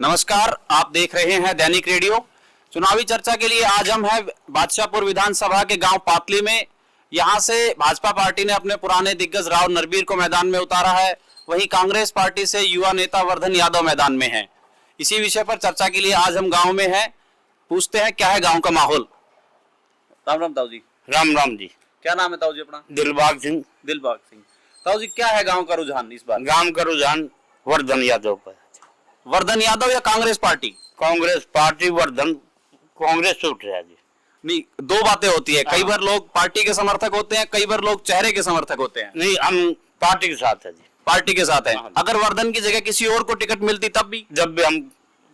नमस्कार, आप देख रहे हैं दैनिक रेडियो। चुनावी चर्चा के लिए आज हम हैं बादशाहपुर विधानसभा के गांव पातली में। यहां से भाजपा पार्टी ने अपने पुराने दिग्गज राव नरबीर को मैदान में उतारा है, वहीं कांग्रेस पार्टी से युवा नेता वर्धन यादव मैदान में हैं। इसी विषय पर चर्चा के लिए आज हम गाँव में हैं। पूछते हैं क्या है गाँव का माहौल। राम राम ताऊ जी। राम राम जी। क्या नाम है ताऊ जी अपना? दिलबाग सिंह। दिलबाग सिंह। ताऊ जी क्या है गाँव का रुझान इस बार? गांव का रुझान वर्धन यादव पर। वर्धन यादव या कांग्रेस पार्टी? कांग्रेस पार्टी वर्धन कांग्रेस से उठ रहा है जी। नहीं, दो बातें होती है, कई बार लोग पार्टी के समर्थक होते हैं, कई बार लोग चेहरे के समर्थक होते हैं। नहीं, हम पार्टी के साथ है जी। पार्टी के साथ है। हाँ। अगर वर्धन की जगह किसी और को टिकट मिलती तब भी? जब भी हम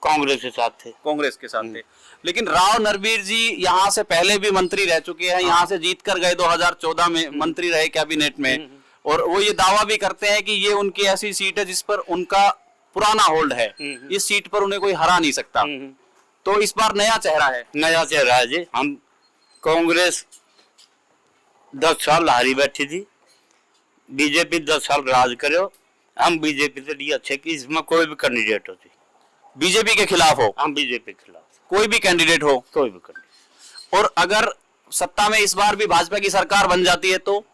कांग्रेस के साथ थे। कांग्रेस के साथ थे। लेकिन राव नरबीर जी यहाँ से पहले भी मंत्री रह चुके हैं, यहाँ से जीत कर गए, 2014 में मंत्री रहे कैबिनेट में, और वो ये दावा भी करते हैं कि ये उनकी ऐसी सीट है जिस पर उनका पुराना होल्ड है, इस सीट पर उन्हें कोई हरा नहीं सकता। तो इस बार नया चेहरा है। नया चेहरा है जी। हम कांग्रेस 10 साल हारी बैठी थी, बीजेपी 10 साल राज करो। हम बीजेपी से लिए अच्छे कि इसमें कोई भी कैंडिडेट होती, बीजेपी के खिलाफ हो? हम बीजेपी के खिलाफ, कोई भी कैंडिडेट हो? कोई भी कैंडिडेट। और अगर सत्ता में इस बार भी भाजपा की सरकार बन जाती है तो?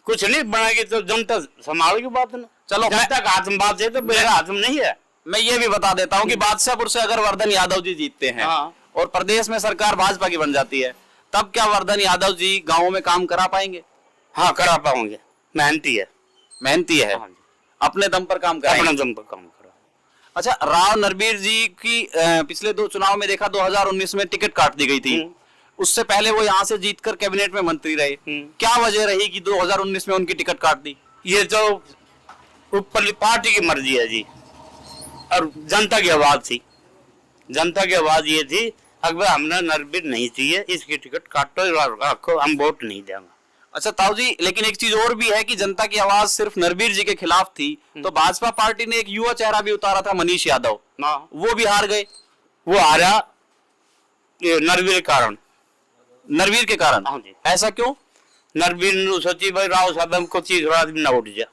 कुछ नहीं बनेगी तो जनता संभाल की बात ना। चलो, जनता का हाथ में बात है तो मेरा हाथ में नहीं है। मैं ये भी बता देता हूँ कि बादशाहपुर से अगर वर्धन यादव जी जीतते हैं और प्रदेश में सरकार भाजपा की बन जाती है, तब क्या वर्धन यादव जी गाँव में काम करा पाएंगे? हाँ, करा पाओगे। मेहनती है। मेहनती है। हाँ, अपने दम पर काम कराएंगे। अपने दम पर काम करा। अच्छा, राव नरबीर जी की पिछले 2 चुनाव में देखा, 2019 में टिकट काट दी गई थी। उससे पहले वो यहाँ से जीतकर कैबिनेट में मंत्री रहे। क्या वजह रही कि 2019 में उनकी टिकट काट दी? ये तो ऊपर पार्टी की मर्जी है जी, और जनता की आवाज थी। जनता की आवाज ये थी, अगर हमने नरबीर नहीं चाहिए, इसकी टिकट काटो, रखो, हम वोट नहीं देंगे। अच्छा ताऊ जी, लेकिन एक चीज और भी है कि जनता की आवाज सिर्फ नरबीर जी के खिलाफ थी, तो भाजपा पार्टी ने एक युवा चेहरा भी उतारा था, मनीष यादव, वो भी हार गए। वो हारा नरबीर के कारण। नरबीर के कारण? हाँ जी। ऐसा क्यों? नरबीर ने सोची भाई राव साहब हमको चीज आदमी ना उठ जाए।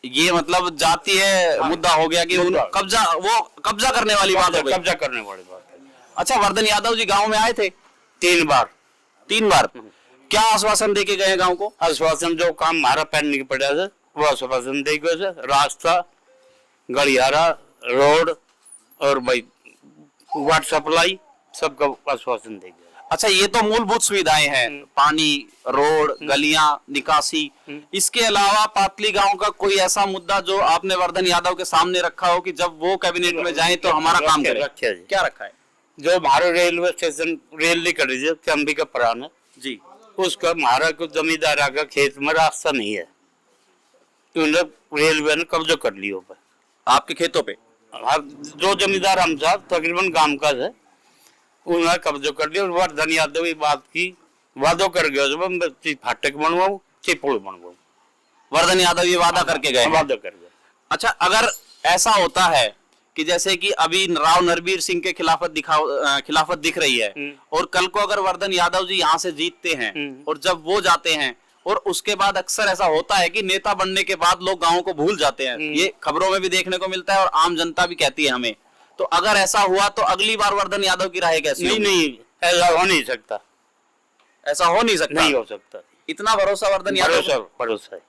ये मतलब जातीय मुद्दा हो गया कि वो कब्जा करने वाली बात हो गई। कब्जा करने वाली बात है। अच्छा, वर्धन यादव जी गांव में आए थे 3 बार। 3 बार? क्या आश्वासन देके गए गांव को? आश्वासन जो काम हमारा पहनने के पड़ा था वो आश्वासन दे गए। रास्ता, गलियारा, रोड और भाई वाटर सप्लाई, सबका आश्वासन दे गए। अच्छा, ये तो मूलभूत सुविधाएं हैं, पानी, रोड, गलियां, निकासी। इसके अलावा पातली गांव का कोई ऐसा मुद्दा जो आपने वर्धन यादव के सामने रखा हो कि जब वो कैबिनेट में जाए तो हमारा काम करें? क्या रखा है? जो हमारे रेलवे स्टेशन रेल नहीं कर रही है, अंबिका प्राण जी, उसका हमारा कुछ जमींदार का खेत में रास्ता नहीं है, तो रेलवे ने कब्जा कर लिया आपके खेतों पे। जो जमींदार हम साहब तकरीबन गांव का है, उन्होंने कब्जा कर लिया। और वर्धन यादव ये बात की वादो कर गया, फाटक बनवाऊ, पुल बनवाऊ। वर्धन यादव ये वादा करके गए? वादा कर गए। अच्छा, अगर ऐसा होता है कि जैसे कि अभी राव नरबीर सिंह के खिलाफत दिख रही है, और कल को अगर वर्धन यादव जी यहाँ से जीतते हैं और जब वो जाते हैं, और उसके बाद अक्सर ऐसा होता है कि नेता बनने के बाद लोग गाँव को भूल जाते हैं, ये खबरों में भी देखने को मिलता है और आम जनता भी कहती है हमें, तो अगर ऐसा हुआ तो अगली बार वर्धन यादव की राय कैसी होगी? नहीं, ऐसा हो नहीं सकता। ऐसा हो नहीं सकता? नहीं हो सकता। इतना भरोसा वर्धन यादव? भरोसा है।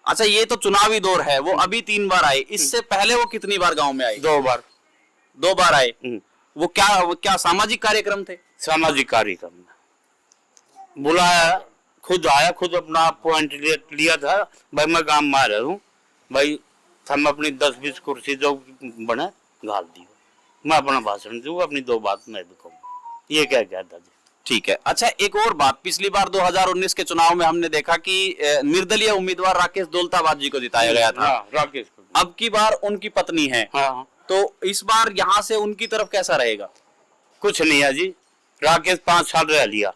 अच्छा, ये तो चुनावी दौर है, वो अभी 3 बार आए, इससे पहले वो कितनी बार गांव में आए? 2 बार। 2 बार आए। वो क्या सामाजिक कार्यक्रम थे? सामाजिक कार्यक्रम बुलाया, खुद आया, खुद अपना पॉइंट लिया था, भाई मैं गांव में आ रहा हूँ, भाई हम अपनी 10-20 कुर्सी जो बने घाल दी, मैं अपना भाषण दूँ, अपनी 2 बात मैं कहूँ, ये क्या कहता जी। ठीक है। अच्छा, एक और बात, पिछली बार 2019 के चुनाव में हमने देखा कि निर्दलीय उम्मीदवार राकेश दौलताबाद जी को जिताया गया था। राकेश को। अब की बार उनकी पत्नी है। तो इस बार यहाँ से उनकी तरफ कैसा रहेगा? कुछ नहीं है जी, राकेश 5 साल रह लिया,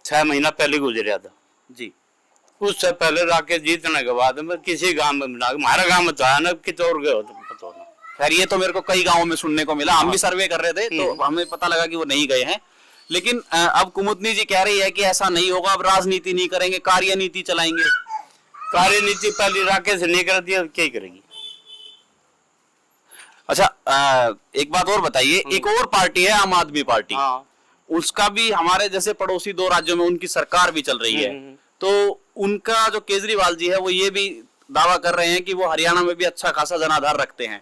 6 महीना पहले गुजरा था जी। उससे पहले राकेश जीतने के बाद में किसी गांव में हमारा गांव में तो आया ना, कितोर गए हो तो ना। खैर, ये तो मेरे को कई गाँवों में सुनने को मिला, हम भी सर्वे कर रहे थे तो हमें पता लगा कि वो नहीं गए हैं। लेकिन अब कुमुदनी जी कह रही है कि ऐसा नहीं होगा, अब राजनीति नहीं करेंगे, कार्यनीति चलाएंगे। कार्यनीति पहले राकेश नहीं करती है, क्या करेगी? अच्छा, एक बात और बताइए, एक और पार्टी है आम आदमी पार्टी, हाँ। उसका भी हमारे जैसे पड़ोसी 2 राज्यों में उनकी सरकार भी चल रही है, तो उनका जो केजरीवाल जी है वो ये भी दावा कर रहे हैं कि वो हरियाणा में भी अच्छा खासा जनाधार रखते हैं।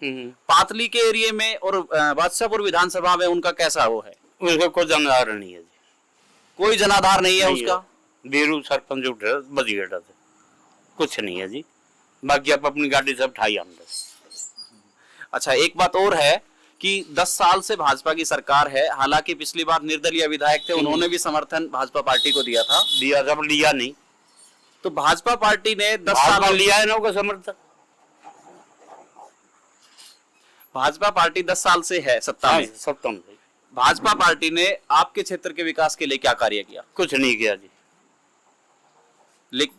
पातली के एरिया में और बादशाहपुर विधानसभा में उनका कैसा वो है? उसका कोई जनाधार नहीं है जी, कोई जनाधार नहीं है नहीं उसका। बीरू सरपंच उठ रहा बजीगेटा से, कुछ नहीं है जी, बाकी आप अपनी गाड़ी सब ठाई अंदर। अच्छा, एक बात और है कि 10 साल से भाजपा की सरकार है, हालांकि पिछली बार निर्दलीय विधायक थे, उन्होंने भी समर्थन भाजपा पार्टी को दिया था। दिया सब लिया नहीं, तो भाजपा पार्टी ने 10 भाजपा साल लिया है ना उसका समर्थन। भाजपा पार्टी 10 साल से है सत्ता में। सत्ता में भाजपा पार्टी ने आपके क्षेत्र के विकास के लिए क्या कार्य किया? कुछ नहीं किया जी,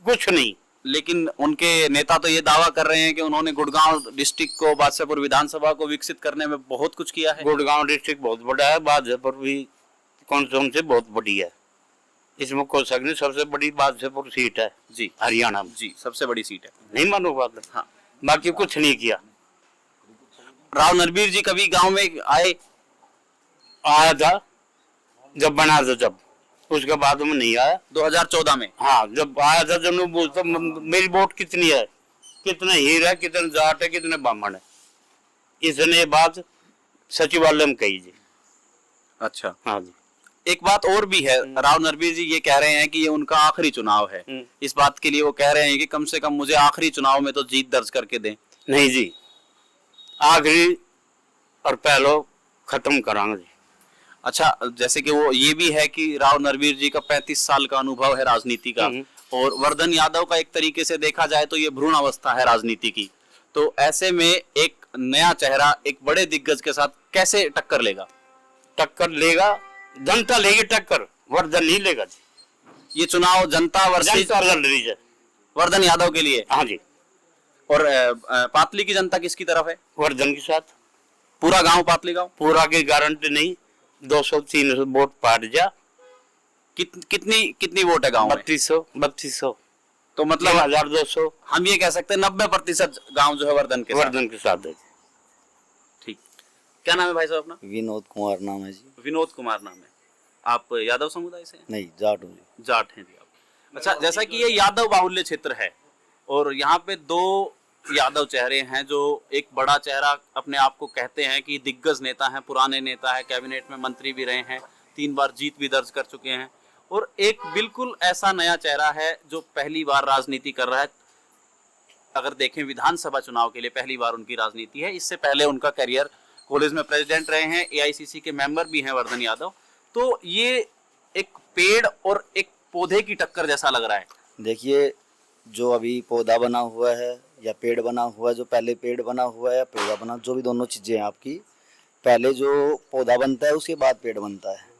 कुछ नहीं। लेकिन उनके नेता तो ये दावा कर रहे हैं कि उन्होंने गुड़गांव डिस्ट्रिक्ट को, बादशाहपुर विधानसभा को विकसित करने में बहुत कुछ किया है। गुड़गांव डिस्ट्रिक्ट बहुत बड़ा है, बादशाहपुर भी कौन से बहुत बड़ी है, इसमें कोई शक नहीं। सबसे बड़ी बादशाहपुर सीट है जी हरियाणा में, जी सबसे बड़ी सीट है। नहीं मानो बात। हाँ, बाकी कुछ नहीं किया। राव नरबीर जी कभी गांव में आया था जब बना था, जब उसके बाद में नहीं आया 2014 में। हाँ, जब आया था जब मैं पूछता मेरी वोट कितनी है, कितने हीर है, कितने जाट है, कितने ब्राह्मण है, इसने ये बात सचिवालय में कही जी। अच्छा, हाँ जी। एक बात और भी है, राव नरबीर जी ये कह रहे हैं कि ये उनका आखिरी चुनाव है। इस बात के लिए वो कह रहे हैं कि कम से कम मुझे आखिरी चुनाव में तो जीत दर्ज करके दें। नहीं जी, आखिरी और पहलो खत्म करांगे जी। अच्छा, जैसे कि वो ये भी है कि राव नरबीर जी का 35 साल का अनुभव है राजनीति का, और वर्धन यादव का एक तरीके से देखा जाए तो ये भ्रूण अवस्था है राजनीति की। तो ऐसे में एक नया चेहरा एक बड़े दिग्गज के साथ कैसे टक्कर लेगा? टक्कर लेगा, जनता लेगी टक्कर, वर्धन नहीं लेगा जी। ये चुनाव जनता वर्सेस वर्धन यादव के लिए। हाँ जी। और पातली की जनता किसकी तरफ है? वर्धन के साथ। पूरा गांव, पातली गांव पूरा की गारंटी नहीं, 200-300 वोट पाट जा। कितनी वोट है गांव में? 3200। तो मतलब 1200। हम ये कह सकते हैं 90% गांव जो है वर्धन के साथ है। ठीक, क्या नाम है भाई साहब अपना? विनोद कुमार नाम है जी। विनोद कुमार नाम है। आप यादव समुदाय से हैं? नहीं, जाट हूँ जी। जाट हैं जी आप। अच्छा, जैसा कि ये यादव बाहुल्य क्षेत्र है और यहाँ पे 2 यादव चेहरे हैं, जो एक बड़ा चेहरा अपने आप को कहते हैं कि दिग्गज नेता हैं, पुराने नेता है, कैबिनेट में मंत्री भी रहे हैं, 3 बार जीत भी दर्ज कर चुके हैं, और एक बिल्कुल ऐसा नया चेहरा है जो पहली बार राजनीति कर रहा है। अगर देखें विधानसभा चुनाव के लिए पहली बार उनकी राजनीति है। इससे पहले उनका करियर कॉलेज में प्रेसिडेंट रहे हैं, AICC के मेंबर भी हैं वर्धन यादव। तो ये एक पेड़ और एक पौधे की टक्कर जैसा लग रहा है। देखिए, जो अभी पौधा बना हुआ है या पेड़ बना हुआ है, जो पहले पेड़ बना हुआ है या पौधा बना, जो भी दोनों चीज़ें हैं आपकी, पहले जो पौधा बनता है उसके बाद पेड़ बनता है।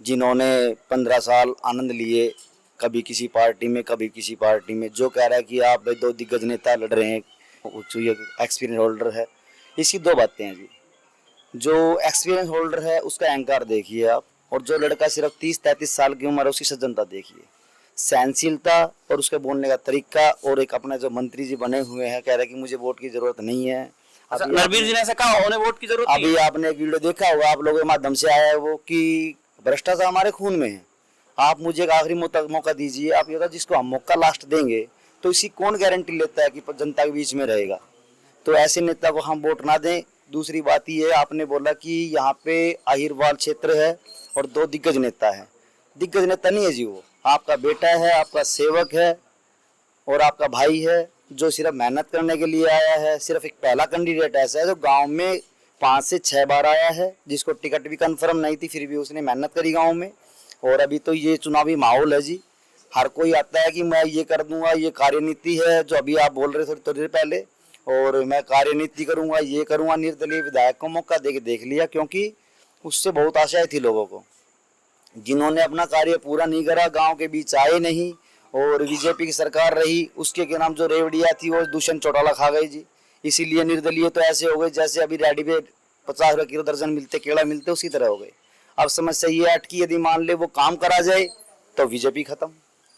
जिन्होंने 15 साल आनंद लिए, कभी किसी पार्टी में कभी किसी पार्टी में, जो कह रहा है कि आप 2 दिग्गज नेता लड़ रहे हैं, एक्सपीरियंस होल्डर है, इसकी 2 बातें हैं जी। जो एक्सपीरियंस होल्डर है उसका अहंकार देखिए आप, और जो लड़का सिर्फ 30-33 साल की उम्र है उसकी सज्जनता देखिए, सहनशीलता और उसके बोलने का तरीका। और एक अपने जो मंत्री जी बने हुए हैं, कह रहे हैं कि मुझे वोट की जरूरत नहीं है। नरबीर जी ने ऐसा कहा, उन्हें वोट की जरूरत नहीं है। अभी आपने एक वीडियो देखा होगा, आप लोगों के माध्यम से आया है वो, कि भ्रष्टाचार हमारे खून में है, आप मुझे एक आखिरी मौका दीजिए। आप ये जिसको हम मौका लास्ट देंगे तो इसी कौन गारंटी लेता है कि जनता के बीच में रहेगा? तो ऐसे नेता को हम वोट ना दें। दूसरी बात ये, आपने बोला कि यहाँ पे अहिरवाल क्षेत्र है और 2 दिग्गज नेता है। दिग्गज नेता नहीं है जी, वो आपका बेटा है, आपका सेवक है और आपका भाई है, जो सिर्फ मेहनत करने के लिए आया है। सिर्फ एक पहला कैंडिडेट ऐसा है जो गांव में 5 से 6 बार आया है, जिसको टिकट भी कंफर्म नहीं थी, फिर भी उसने मेहनत करी गांव में। और अभी तो ये चुनावी माहौल है जी, हर कोई आता है कि मैं ये कर दूंगा, ये कार्यनीति है जो अभी आप बोल रहे थे थोड़ी देर पहले, और मैं कार्यनीति करूंगा, ये करूंगा। निर्दलीय विधायक को मौका देख लिया, क्योंकि उससे बहुत आशाएं थी लोगों को। जिन्होंने अपना कार्य पूरा नहीं करा, गांव के बीच आए नहीं, और बीजेपी की सरकार रही, उसके के नाम जो रेवड़िया थी वो दूषण चौटाला खा गई जी। इसीलिए निर्दलीय तो ऐसे हो गए जैसे अभी रेडी पे 50 रुपये किलो दर्जन मिलते, केला मिलते, उसी तरह हो गए। अब समस्या ये अटकी, यदि मान ले वो काम करा जाए तो बीजेपी खत्म।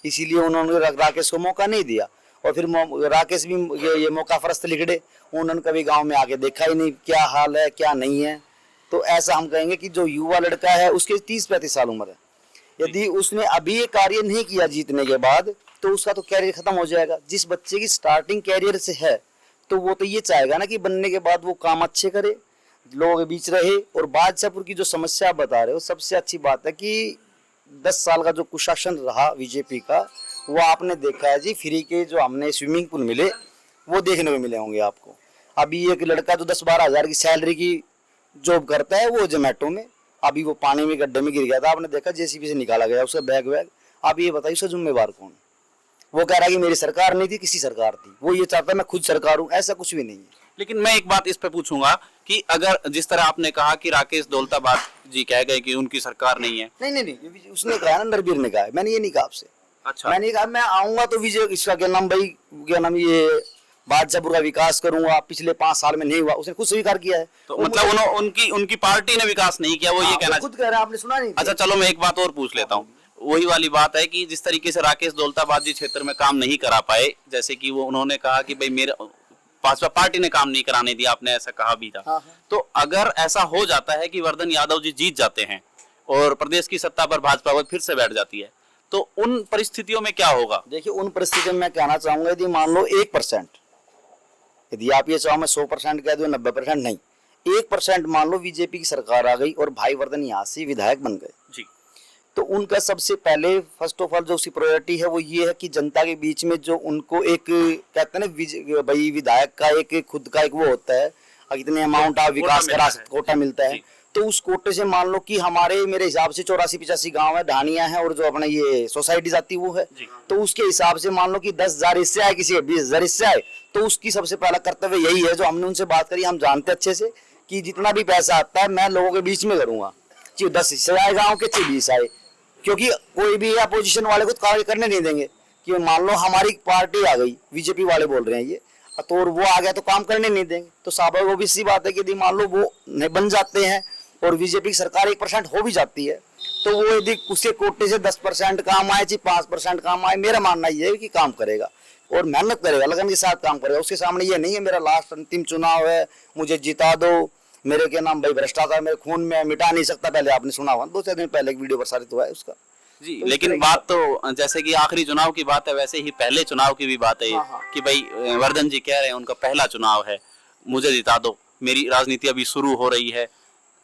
इसीलिए उन्होंने राकेश को मौका नहीं दिया। और फिर राकेश भी ये मौका फरस्त लिखड़े, उन्होंने कभी गांव में आके देखा ही नहीं क्या हाल है क्या नहीं है। तो ऐसा हम कहेंगे कि जो युवा लड़का है उसके 30-35 साल उम्र है, यदि उसने अभी ये कार्य नहीं किया जीतने के बाद तो उसका तो कैरियर खत्म हो जाएगा। जिस बच्चे की स्टार्टिंग कैरियर से है तो वो तो ये चाहेगा ना कि बनने के बाद वो काम अच्छे करे, लोगों के बीच रहे। और बादशाहपुर की जो समस्या आप बता रहे हो, सबसे अच्छी बात है कि 10 साल का जो कुशासन रहा बीजेपी का, वो आपने देखा है जी। फ्री के जो हमने स्विमिंग पूल मिले वो देखने को मिले होंगे आपको। अभी एक लड़का जो 10-12 हजार की सैलरी की जॉब करता है वो जोमेटो में, अभी वो पानी में गड्ढे में गिर गया था, आपने देखा जेसीबी से निकाला गया उसका बैग वैग। अब ये बताइए उसका जिम्मेवार कौन? वो कह रहा है कि मेरी सरकार नहीं थी, किसी सरकार थी। वो ये चाहता है मैं खुद सरकार हूँ, ऐसा कुछ भी नहीं है। लेकिन मैं एक बात इस पे पूछूंगा कि अगर जिस तरह आपने कहा कि राकेश दौलताबाद जी कह गए कि उनकी सरकार नहीं है। नहीं, उसने कहा ना, नरबीर ने कहा है, मैंने ये नहीं कहा आपसे। अच्छा, मैंने कहा मैं आऊंगा तो विजय इसका क्या नाम भाई, क्या नाम, ये बादशाहपुर का विकास करूंगा। पिछले 5 साल में नहीं हुआ, उसने खुद स्वीकार किया है। तो मतलब उनकी पार्टी ने विकास नहीं किया, वो ये कहना खुद कह रहा है, आपने सुना नहीं? अच्छा चलो मैं एक बात और पूछ लेता हूँ। वही वाली बात है कि जिस तरीके से राकेश दौलताबाद जी क्षेत्र में काम नहीं करा पाए, जैसे कि वो उन्होंने कहा कि भाई मेरे भाजपा पार्टी ने काम नहीं कराने दिया, आपने ऐसा कहा भी था। हाँ। तो अगर ऐसा हो जाता है कि वर्धन यादव जी जीत जाते हैं और प्रदेश की सत्ता पर भाजपा फिर से बैठ जाती है, तो उन परिस्थितियों में क्या होगा? देखिए, उन परिस्थितियों में मैं कहना चाहूंगा, यदि मान लो 1%, यदि आप ये चाहो मैं 100% कह दूं, 90% नहीं, 1% मान लो बीजेपी की सरकार आ गई और भाई वर्धन यहाँ से विधायक बन गए जी, तो उनका सबसे पहले फर्स्ट ऑफ ऑल जो उसकी प्रायोरिटी है वो ये है कि जनता के बीच में जो उनको एक कहते हैं ना भाई विधायक का एक खुद का एक वो होता है, इतने अमाउंट आप विकास करा सकते, कोटा मिलता है। तो उस कोटे से मान लो कि हमारे मेरे हिसाब से 84-85 गांव है, ढानियां हैं, और जो अपने ये सोसाइटी जाती वो है, तो उसके हिसाब से मान लो कि 10,000 हिस्से आए, किसी के 20,000 हिस्से आए, तो उसकी सबसे पहला कर्तव्य यही है। जो हमने उनसे बात करी, हम जानते अच्छे से कि जितना भी पैसा आता है मैं लोगों के बीच में करूंगा, चाहे 10 हिस्से आए गाँव के, चाहे 20 आए, क्योंकि कोई भी अपोजिशन वाले को कार्य करने नहीं देंगे। कि मान लो हमारी पार्टी आ गई, बीजेपी वाले बोल रहे हैं ये, तो वो आ गया तो काम करने नहीं देंगे। तो स्वाभाविक वो भी सी बात है कि यदि मान लो वो नहीं बन जाते हैं और बीजेपी की सरकार 1% हो भी जाती है, तो वो यदि उसके कोटे से 10% काम आए, चाहे 5% काम आए, मेरा मानना ये है कि काम करेगा और मेहनत करेगा, लगन के साथ काम करेगा। उसके सामने ये नहीं है मेरा लास्ट अंतिम चुनाव है, मुझे जिता दो, मेरे के नाम भाई भ्रष्टाचार मेरे खून में, मिटा नहीं सकता। पहले आपने सुना हुआ 2-4 दिन पहले एक वीडियो प्रसारित हुआ है उसका जी। तो लेकिन बात तो जैसे कि आखिरी चुनाव की बात है, वैसे ही पहले चुनाव की भी बात है। हाँ। कि भाई वर्धन जी कह रहे हैं उनका पहला चुनाव है, मुझे जिता दो, मेरी राजनीति अभी शुरू हो रही है।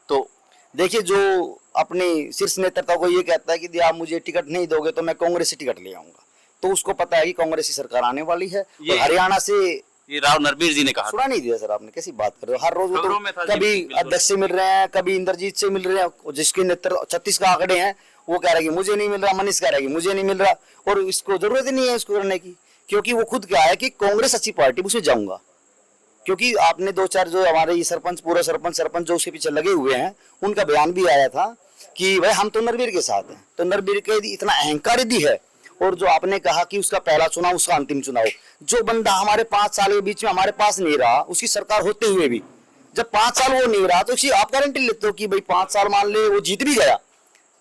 तो देखिए, जो अपने शीर्ष नेतृत्व को ये कहता है कि आप मुझे टिकट नहीं दोगे तो मैं कांग्रेस से टिकट ले आऊंगा, तो उसको पता है कि कांग्रेस की सरकार आने वाली है। और हरियाणा से ये राव नरबीर जी ने कहा, सुना नहीं दिया सर आपने? कैसी बात कर रहे हो? हर रोज वो खबरों में था तो जी, कभी बिल्कुल। अध्यक्ष से मिल रहे हैं, कभी इंद्रजीत से मिल रहे हैं, जिसके नेतृत्व 36 का आंकड़े हैं, वो कह रहा है कि मुझे नहीं मिल रहा, मनीष कह रहा है कि मुझे नहीं मिल रहा। और इसको जरूरत ही नहीं है इसको करने की, क्योंकि वो खुद क्या है कि कांग्रेस अच्छी पार्टी, उसमें जाऊंगा। क्योंकि आपने 2-4 जो हमारे ये सरपंच, पूरा सरपंच जो उसके पीछे लगे हुए हैं, उनका बयान भी आया था कि भाई हम तो नरबीर के साथ हैं। तो नरबीर के इतना अहंकार यदि है, और जो आपने कहा कि उसका पहला चुनाव, उसका अंतिम चुनाव, जो बंदा हमारे 5 साल के बीच में हमारे पास नहीं रहा, उसकी सरकार होते हुए भी जब 5 साल वो नहीं रहा, तो उसकी आप गारंटी लेते हो कि भाई 5 साल मान ले वो जीत भी गया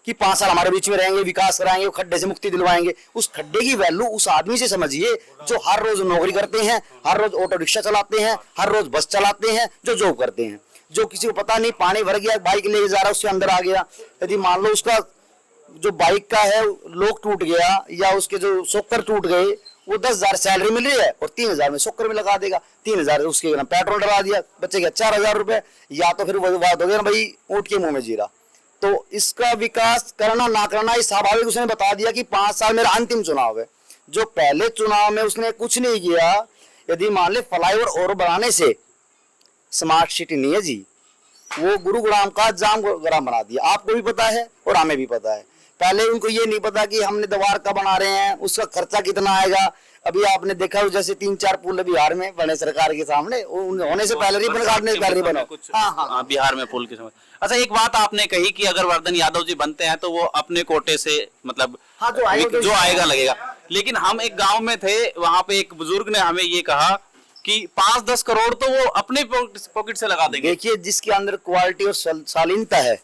कि 5 साल हमारे बीच में रहेंगे, विकास कराएंगे, खड्डे से मुक्ति दिलवाएंगे। उस खड्डे की वैल्यू उस आदमी से समझिए जो हर रोज नौकरी करते हैं, हर रोज ऑटो रिक्शा चलाते हैं, हर रोज बस चलाते हैं, जो जॉब करते हैं, जो किसी को पता नहीं पानी भर गया, बाइक लेके जा रहा है, उसके अंदर आ गया, यदि मान लो उसका जो बाइक का है लोक टूट गया या उसके जो शॉकर टूट गए, वो 10,000 सैलरी मिल रही है और 3,000 में शॉकर में लगा देगा, 3,000 उसके पेट्रोल डला दिया, बच्चे के 4,000 रुपए, या तो फिर वही बात हो गया ना भाई ऊँट के मुंह में जीरा। तो इसका विकास करना ना करना ये स्वाभाविक, उसने बता दिया कि 5 साल मेरा अंतिम चुनाव है। जो पहले चुनाव में उसने कुछ नहीं किया, यदि मान ले फ्लाईओवर और बनाने से स्मार्ट सिटी नहीं है जी, वो गुरुग्राम का जामग्राम बना दिया। आपको भी पता है और हमें भी पता है। पहले उनको ये नहीं पता कि हमने द्वार का बना रहे हैं, उसका खर्चा कितना आएगा। अभी आपने देखा हो जैसे 3-4 पुल बिहार में बने सरकार के सामने, होने से पहले रिबन काटने से पहले बना कुछ बिहार में पुल के समय। अच्छा, एक बात आपने कही कि अगर वर्धन यादव जी बनते हैं तो वो अपने कोटे से मतलब जो आएगा लगेगा। लेकिन हम एक गांव में थे, वहां पे एक बुजुर्ग ने हमें ये कहा कि 5-10 करोड़ तो वो अपने पॉकेट से लगा देंगे। देखिए, जिसके अंदर क्वालिटी और शालीनता है,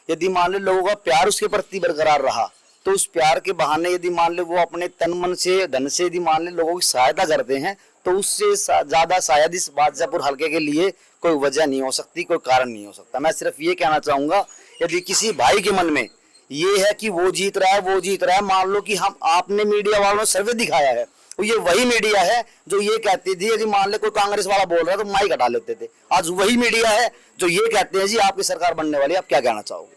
यदि मान लो लोगों का प्यार उसके प्रति बरकरार रहा, तो उस प्यार के बहाने यदि मान ले वो अपने तन मन से धन से यदि मान ले लोगों की सहायता करते हैं, तो उससे ज्यादा शायद इस बादशाहपुर हल्के के लिए कोई वजह नहीं हो सकती, कोई कारण नहीं हो सकता। मैं सिर्फ ये कहना चाहूंगा, यदि किसी भाई के मन में ये है कि वो जीत रहा है, वो जीत रहा है, मान लो कि हम आपने मीडिया वालों ने सर्वे दिखाया है, तो ये वही मीडिया है जो ये कहती थी यदि मान ले कोई कांग्रेस वाला बोल रहा है तो माइक हटा लेते थे। आज वही मीडिया है जो ये कहते हैं जी आपकी सरकार बनने वाली है। आप क्या कहना चाहोगे?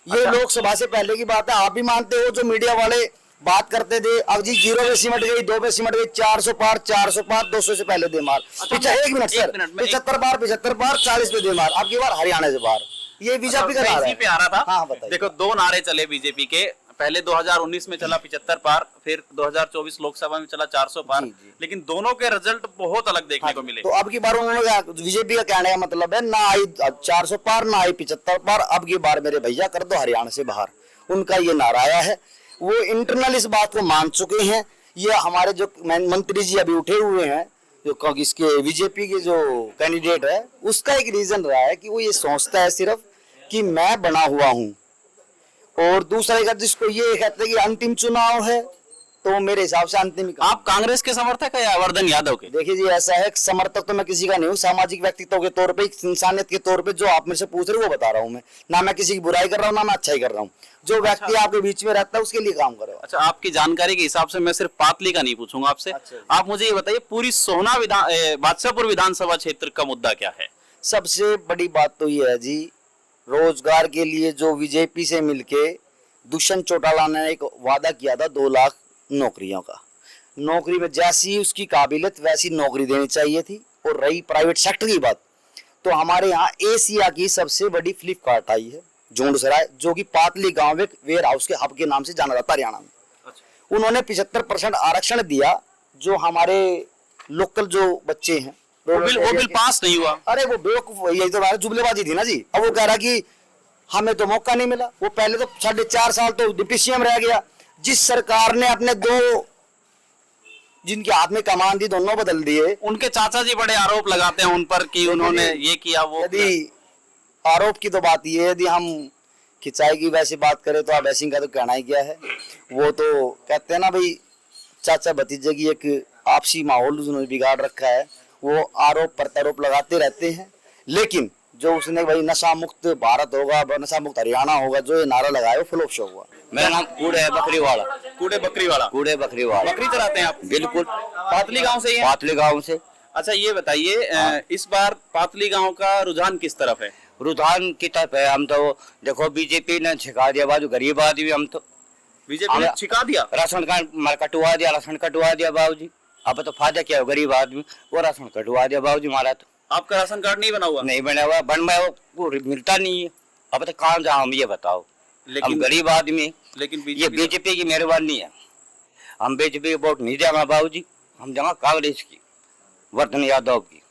ये लोकसभा से पहले की बात है। आप भी मानते हो जो मीडिया वाले बात करते थे, अब जी 0 पे सिमट गई, 2 पे सिमट गई, 400 पार, 400 पार, 200 से पहले दे मार। एक मिनट सर, 75 पार, 75 पार, 40 पे दे मार। अब की बार हरियाणा से बाहर ये बीजेपी का नारा है। पे आ रहा था। हाँ बताइए। देखो, 2 नारे चले बीजेपी के। पहले 2019 में चला 75 पार, फिर 2024 लोकसभा में चला 400 पार, लेकिन दोनों के रिजल्ट बहुत अलग देखने को मिले। तो अब की बार उन्होंने बीजेपी का कहने का मतलब है ना आई 400 पार, ना आई 75 पार, अब की बार मेरे भैया कर दो हरियाणा से बाहर। उनका ये नारा आया है। वो इंटरनल इस बात को मान चुके हैं। ये हमारे जो मंत्री जी अभी उठे हुए हैं, जो इसके बीजेपी के जो कैंडिडेट है, उसका एक रीजन रहा है कि वो ये सोचता है सिर्फ कि मैं बना हुआ हूं, और दूसरा एक जिसको ये कहते हैं कि अंतिम चुनाव है, तो मेरे हिसाब से अंतिम। आप कांग्रेस के समर्थक है या वर्धन यादव के? देखिए जी, ऐसा है, समर्थक तो मैं किसी का नहीं हूँ, सामाजिक व्यक्तित्व के तौर पे, इंसानियत के तौर पे जो आप मेरे से पूछ रहे हो वो बता रहा हूँ मैं। ना मैं किसी की बुराई कर रहा हूँ, ना मैं अच्छाई कर रहा हूँ। जो व्यक्ति आपके बीच में रहता है उसके लिए काम करो। अच्छा, आपकी जानकारी के हिसाब से मैं सिर्फ पातली का नहीं पूछूंगा आपसे। आप मुझे ये बताइए, पूरी सोहना बादशाहपुर विधानसभा क्षेत्र का मुद्दा क्या है? सबसे बड़ी बात तो ये है जी, रोजगार के लिए जो बीजेपी से मिलके दुष्यंत चौटाला ने एक वादा किया था 2 लाख नौकरियों का। नौकरी में जैसी उसकी काबिलियत वैसी नौकरी देनी चाहिए थी। और रही प्राइवेट सेक्टर की बात, तो हमारे यहाँ एशिया की सबसे बड़ी फ्लिपकार्ट आई है झुंडसराय, जो कि पातली गांव में वेयर हाउस के हब के नाम से जाना जाता है हरियाणा में। अच्छा। उन्होंने 75% आरक्षण दिया। जो हमारे लोकल जो बच्चे हैं, वो बिल पास नहीं हुआ। अरे वो बेवकूफ, यही तो जुमलेबाजी थी ना जी। अब वो कह रहा कि हमें तो मौका नहीं मिला। वो पहले तो 4.5 साल तो डिप्टी सीएम रह गया। जिस सरकार ने अपने 2 जिनके हाथ में कमान दी, दोनों बदल दिए। उनके चाचा जी बड़े आरोप लगाते हैं उन पर कि उन्होंने ये किया वो। यदि आरोप की तो बात ये है, यदि हम खिंचाई की वैसे बात करें तो अब ऐसी का तो कहना ही क्या है। वो तो कहते हैं ना भाई, चाचा भतीजे की एक आपसी माहौल उन्होंने बिगाड़ रखा है। वो आरोप प्रत्यारोप लगाते रहते हैं। लेकिन जो उसने भाई नशा मुक्त भारत होगा, नशा मुक्त हरियाणा होगा, जो ये नारा लगाया वो फ्लॉप शो हुआ। मेरा नाम कूड़े बकरीवाला। कूड़े बकरीवाला। कूड़े बकरीवाला। बकरी चराते हैं आप? बिल्कुल। पातली गांव से ही है? पातली गांव से। अच्छा, ये बताइए, इस बार पातली गांव का रुझान किस तरफ है? रुझान की तरफ है। हम तो देखो बीजेपी ने छिका दिया, बाजू गरीब आदमी हम तो। बीजेपी ने छिका दिया? राशन कार्ड कटवा दिया, राशन कटवा दिया बाबूजी। अब तो फायदा क्या हो, गरीब आदमी वो राशन कटवा दिया बाबूजी हमारा। तो आपका राशन कार्ड नहीं बना हुआ? नहीं बना हुआ, बन में वो मिलता नहीं है। अब तो कहाँ जाओ हम, ये बताओ। लेकिन गरीब आदमी, लेकिन ये बीजेपी की मेहरबानी है। हम बीजेपी के वोट नहीं देंगे बाबूजी, हम देंगे कांग्रेस की, वर्धन यादव की।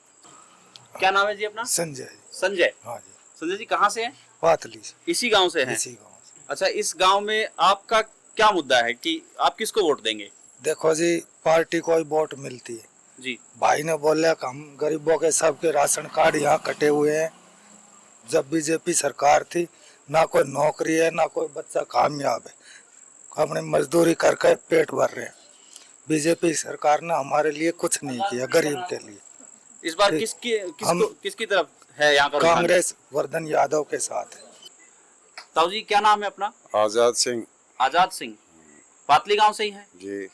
क्या नाम है जी अपना? संजय। संजय। हाँ जी। संजय जी कहाँ से हैं? पातली से। इसी गांव से हैं? इसी गांव से। अच्छा, इस गांव में आपका क्या मुद्दा है कि आप किसको वोट देंगे? देखो जी, पार्टी को ही वोट मिलती है जी। भाई ने बोला कि हम गरीबों के सबके राशन कार्ड यहाँ कटे हुए हैं। जब बीजेपी सरकार थी, ना कोई नौकरी है, ना कोई बच्चा कामयाब है, अपने मजदूरी करके पेट भर रहे हैं। बीजेपी सरकार ने हमारे लिए कुछ नहीं किया गरीब के लिए। इस बार किसकी तरफ है यहाँ का? कांग्रेस वर्धन यादव के साथ है। ताऊ जी, क्या नाम है अपना? आजाद सिंह। आजाद सिंह। पातली गांव से ही है जी।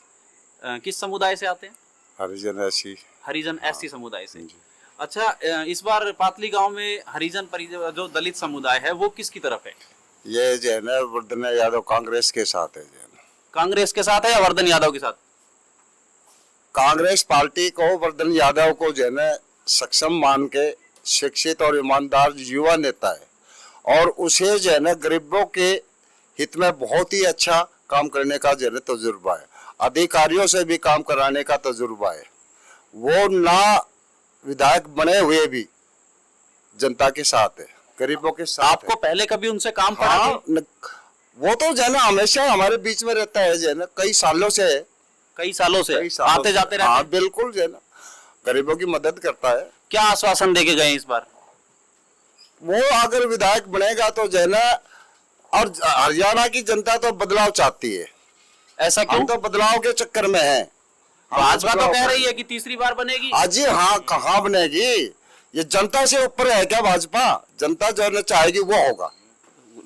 किस समुदाय से आते हैं? हरिजन एसी। हरिजन एसटी समुदाय से। अच्छा, इस बार पातली गांव में हरिजन परिजन जो दलित समुदाय है वो किसकी तरफ है? ये जो है ना, वर्धन यादव कांग्रेस के साथ है। जो है कांग्रेस के साथ है या वर्धन यादव के साथ? कांग्रेस पार्टी को, वर्धन यादव को जो है ना सक्षम मान के, शिक्षित और ईमानदार युवा नेता है, और उसे जो है ना गरीबों के हित में बहुत ही अच्छा काम करने का जो है तजुर्बा है। अधिकारियों से भी काम कराने का तजुर्बा है। वो ना विधायक बने हुए भी जनता के साथ है, गरीबों के साथ। आपको पहले कभी उनसे काम पड़ा? हाँ, वो तो जो है ना हमेशा हमारे बीच में रहता है, जो है ना कई सालों से आते जाते रहते हैं। हाँ बिल्कुल, जो है ना गरीबों की मदद करता है। क्या आश्वासन देके गए इस बार? वो अगर विधायक बनेगा तो जो है ना और हरियाणा की जनता तो बदलाव चाहती है। ऐसा क्यों? हम तो बदलाव के चक्कर में हैं। भाजपा तो कह रही है कि तीसरी बार बनेगी। अजी हाँ, कहाँ बनेगी? ये जनता से ऊपर है क्या भाजपा? जनता जो चाहेगी वो होगा।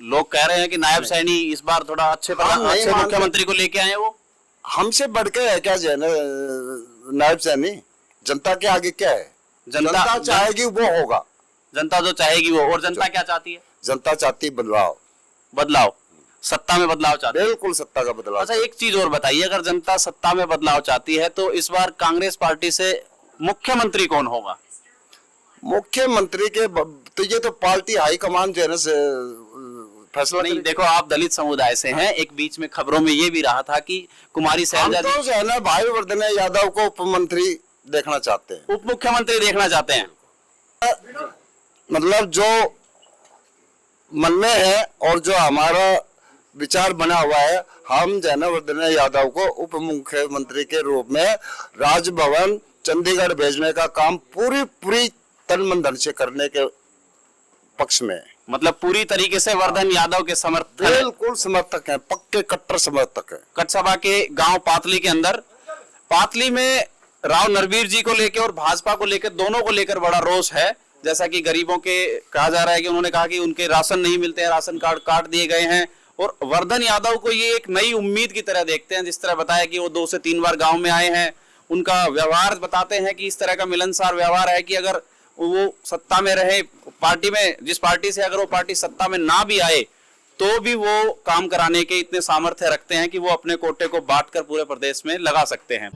लोग कह रहे हैं कि नायब सैनी इस बार थोड़ा अच्छे मुख्यमंत्री को लेके आए। वो हमसे बढ़ के है क्या जो नायब सैनी? जनता के आगे क्या है? जनता चाहेगी वो होगा। जनता जो चाहेगी वो। और जनता क्या चाहती है? जनता चाहती है बदलाव। बदलाव, सत्ता में बदलाव चाहती है। बिल्कुल सत्ता का बदलाव। अच्छा, एक चीज और बताइए, अगर जनता सत्ता में बदलाव चाहती है तो इस बार कांग्रेस पार्टी से मुख्यमंत्री कौन होगा? मुख्यमंत्री के तो ये तो पार्टी हाईकमान जो है ना फैसला नहीं, देखो आप दलित समुदाय से हैं। एक बीच में खबरों में ये भी रहा था कि कुमारी शैलजा तो जो है ना भाई वर्धन यादव को उप मंत्री देखना चाहते हैं, उप मुख्यमंत्री देखना चाहते हैं। मतलब जो मन में है और जो हमारा विचार बना हुआ है, हम जयवर्धन यादव को उप मुख्यमंत्री के रूप में राजभवन चंडीगढ़ भेजने का काम पूरी तन मन धन से करने के पक्ष में। मतलब पूरी तरीके से वर्धन यादव के समर्थक, बिल्कुल समर्थक हैं, पक्के कट्टर समर्थक हैं। कटसभा के गांव पातली के अंदर, पातली में राव नरवीर जी को लेकर और भाजपा को लेकर, दोनों को लेकर बड़ा रोष है। जैसा कि गरीबों के कहा जा रहा है कि उन्होंने कहा कि उनके राशन नहीं मिलते हैं, राशन कार्ड काट दिए गए हैं। और वर्धन यादव को ये एक नई उम्मीद की तरह देखते हैं। जिस तरह बताया कि वो 2 से 3 बार गांव में आए हैं, उनका व्यवहार बताते हैं कि इस तरह का मिलनसार व्यवहार है कि अगर वो सत्ता में रहे, पार्टी में, जिस पार्टी से अगर वो पार्टी सत्ता में ना भी आए तो भी वो काम कराने के इतने सामर्थ्य रखते हैं कि वो अपने कोटे को बांटकर पूरे प्रदेश में लगा सकते हैं।